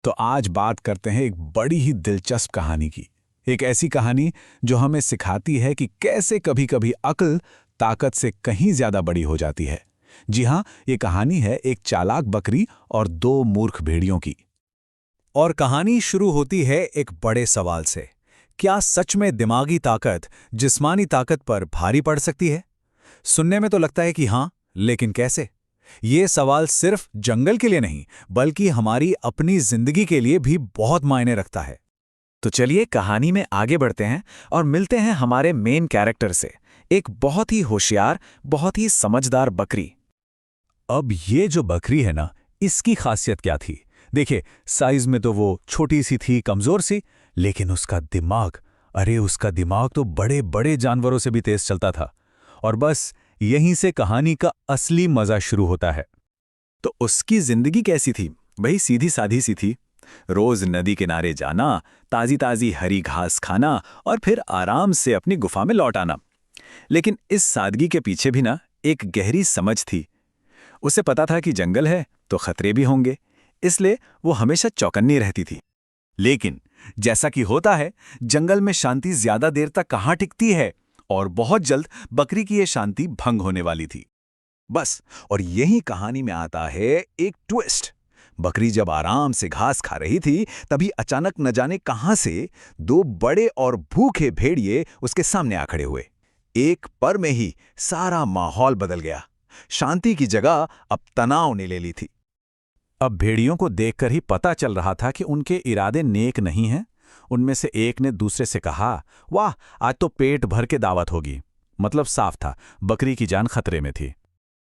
तो आज बात करते हैं एक बड़ी ही दिलचस्प कहानी की। एक ऐसी कहानी जो हमें सिखाती है कि कैसे कभी-कभी अक्ल ताकत से कहीं ज्यादा बड़ी हो जाती है। जी हाँ, ये कहानी है एक चालाक बकरी और दो मूर्ख भेड़ियों की। और कहानी शुरू होती है एक बड़े सवाल से। क्या सच में दिमागी ताकत जिस्मानी ताकत पर भारी पड़ सकती है? सुनने में तो लगता है कि हाँ, लेकिन कैसे? ये सवाल सिर्फ जंगल के लिए नहीं, बल्कि हमारी अपनी जिंदगी के लिए भी बहुत मायने रखता है। तो चलिए कहानी में आगे बढ़ते हैं और मिलते हैं हमारे मेन कैरेक्टर से, एक बहुत ही होशियार, बहुत ही समझदार बकरी। अब ये जो बकरी है ना, इसकी खासियत क्या थी? देखिए, साइज में तो वो छोटी सी थी, कमजोर सी, लेकिन उसका दिमाग, अरे उसका दिमाग तो बड़े बड़े जानवरों से भी तेज चलता था। और बस यहीं से कहानी का असली मजा शुरू होता है। तो उसकी जिंदगी कैसी थी? वही सीधी साधी सी थी। रोज नदी किनारे जाना, ताजी ताजी हरी घास खाना और फिर आराम से अपनी गुफा में लौट आना। लेकिन इस सादगी के पीछे भी ना एक गहरी समझ थी। उसे पता था कि जंगल है तो खतरे भी होंगे, इसलिए वो हमेशा चौकन्नी रहती थी। लेकिन जैसा कि होता है, जंगल में शांति ज्यादा देर तक कहाँ टिकती है, और बहुत जल्द बकरी की ये शांति भंग होने वाली थी। बस, और यही कहानी में आता है एक ट्विस्ट। बकरी जब आराम से घास खा रही थी, तभी अचानक न जाने कहां से दो बड़े और भूखे भेड़िए उसके सामने आ खड़े हुए। एक पल में ही सारा माहौल बदल गया। शांति की जगह अब तनाव ने ले ली थी। अब भेड़ियों को देखकर ही पता चल रहा था कि उनके इरादे नेक नहीं हैं। उनमें से एक ने दूसरे से कहा, वाह, आज तो पेट भर के दावत होगी। मतलब साफ था, बकरी की जान खतरे में थी।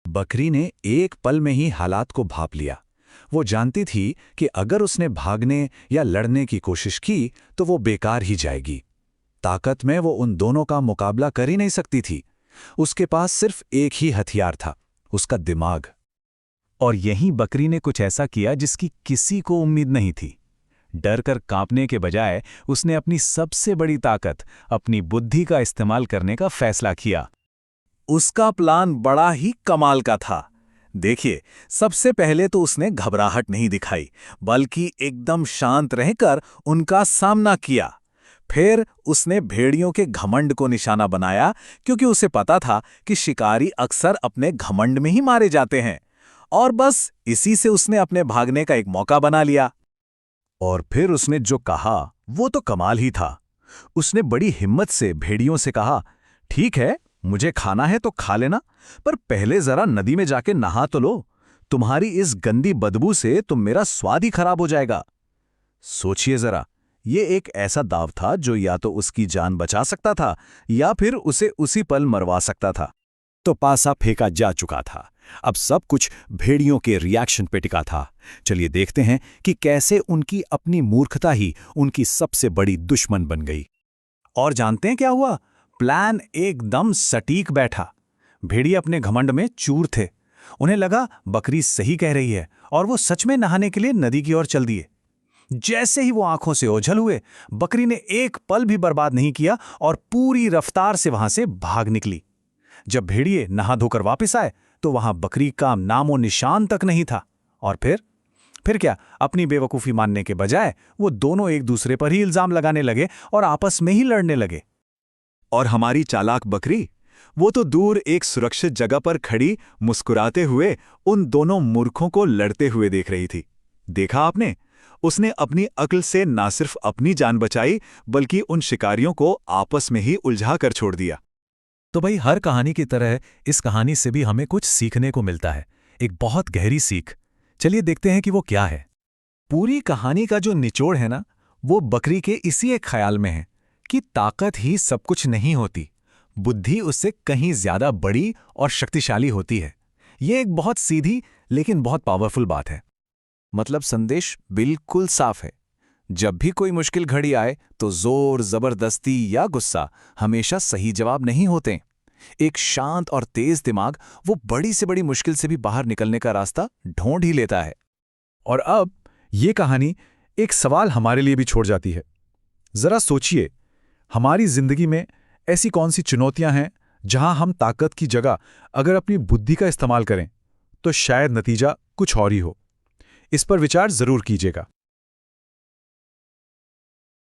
बकरी ने एक पल में ही हालात को भांप लिया। वो जानती थी कि अगर उसने भागने या लड़ने की कोशिश की तो वो बेकार ही जाएगी। ताकत में वो उन दोनों का मुकाबला कर ही नहीं सकती थी। उसके पास सिर्फ एक ही हथियार था, उसका दिमाग। और यहीं बकरी ने कुछ ऐसा किया जिसकी किसी को उम्मीद नहीं थी। डर कर कांपने के बजाय उसने अपनी सबसे बड़ी ताकत, अपनी बुद्धि का इस्तेमाल करने का फैसला किया। उसका प्लान बड़ा ही कमाल का था। देखिए, सबसे पहले तो उसने घबराहट नहीं दिखाई, बल्कि एकदम शांत रहकर उनका सामना किया। फिर उसने भेड़ियों के घमंड को निशाना बनाया, क्योंकि उसे पता था कि शिकारी अक्सर अपने घमंड में ही मारे जाते हैं। और बस इसी से उसने अपने भागने का एक मौका बना लिया। और फिर उसने जो कहा वो तो कमाल ही था। उसने बड़ी हिम्मत से भेड़ियों से कहा, ठीक है, मुझे खाना है तो खा लेना, पर पहले जरा नदी में जाके नहा तो लो। तुम्हारी इस गंदी बदबू से तो मेरा स्वाद ही खराब हो जाएगा। सोचिए जरा, ये एक ऐसा दाव था जो या तो उसकी जान बचा सकता था या फिर उसे उसी पल मरवा सकता था। तो पासा फेंका जा चुका था। अब सब कुछ भेड़ियों के रिएक्शन पे टिका था। चलिए देखते हैं कि कैसे उनकी अपनी मूर्खता ही उनकी सबसे बड़ी दुश्मन बन गई। और जानते हैं क्या हुआ? प्लान एकदम सटीक बैठा। भेड़िए अपने घमंड में चूर थे। उन्हें लगा बकरी सही कह रही है, और वो सच में नहाने के लिए नदी की ओर चल दिए। जैसे ही वो आंखों से ओझल हुए, बकरी ने एक पल भी बर्बाद नहीं किया और पूरी रफ्तार से वहां से भाग निकली। जब भेड़िए नहा धोकर वापस आए तो वहां बकरी का नामो निशान तक नहीं था। और फिर क्या, अपनी बेवकूफी मानने के बजाय वो दोनों एक दूसरे पर ही इल्जाम लगाने लगे और आपस में ही लड़ने लगे। और हमारी चालाक बकरी, वो तो दूर एक सुरक्षित जगह पर खड़ी मुस्कुराते हुए उन दोनों मूर्खों को लड़ते हुए देख रही थी। देखा आपने? उसने अपनी अक्ल से ना सिर्फ अपनी जान बचाई, बल्कि उन शिकारियों को आपस में ही उलझा कर छोड़ दिया। तो भाई, हर कहानी की तरह इस कहानी से भी हमें कुछ सीखने को मिलता है, एक बहुत गहरी सीख। चलिए देखते हैं कि वो क्या है। पूरी कहानी का जो निचोड़ है ना, वो बकरी के इसी एक ख्याल में है कि ताकत ही सब कुछ नहीं होती, बुद्धि उससे कहीं ज्यादा बड़ी और शक्तिशाली होती है। ये एक बहुत सीधी लेकिन बहुत पावरफुल बात है। मतलब संदेश बिल्कुल साफ है। जब भी कोई मुश्किल घड़ी आए तो जोर, जबरदस्ती या गुस्सा हमेशा सही जवाब नहीं होते। एक शांत और तेज दिमाग वो बड़ी से बड़ी मुश्किल से भी बाहर निकलने का रास्ता ढूंढ ही लेता है। और अब ये कहानी एक सवाल हमारे लिए भी छोड़ जाती है। जरा सोचिए, हमारी जिंदगी में ऐसी कौन सी चुनौतियां हैं जहां हम ताकत की जगह अगर अपनी बुद्धि का इस्तेमाल करें तो शायद नतीजा कुछ और ही हो। इस पर विचार जरूर कीजिएगा।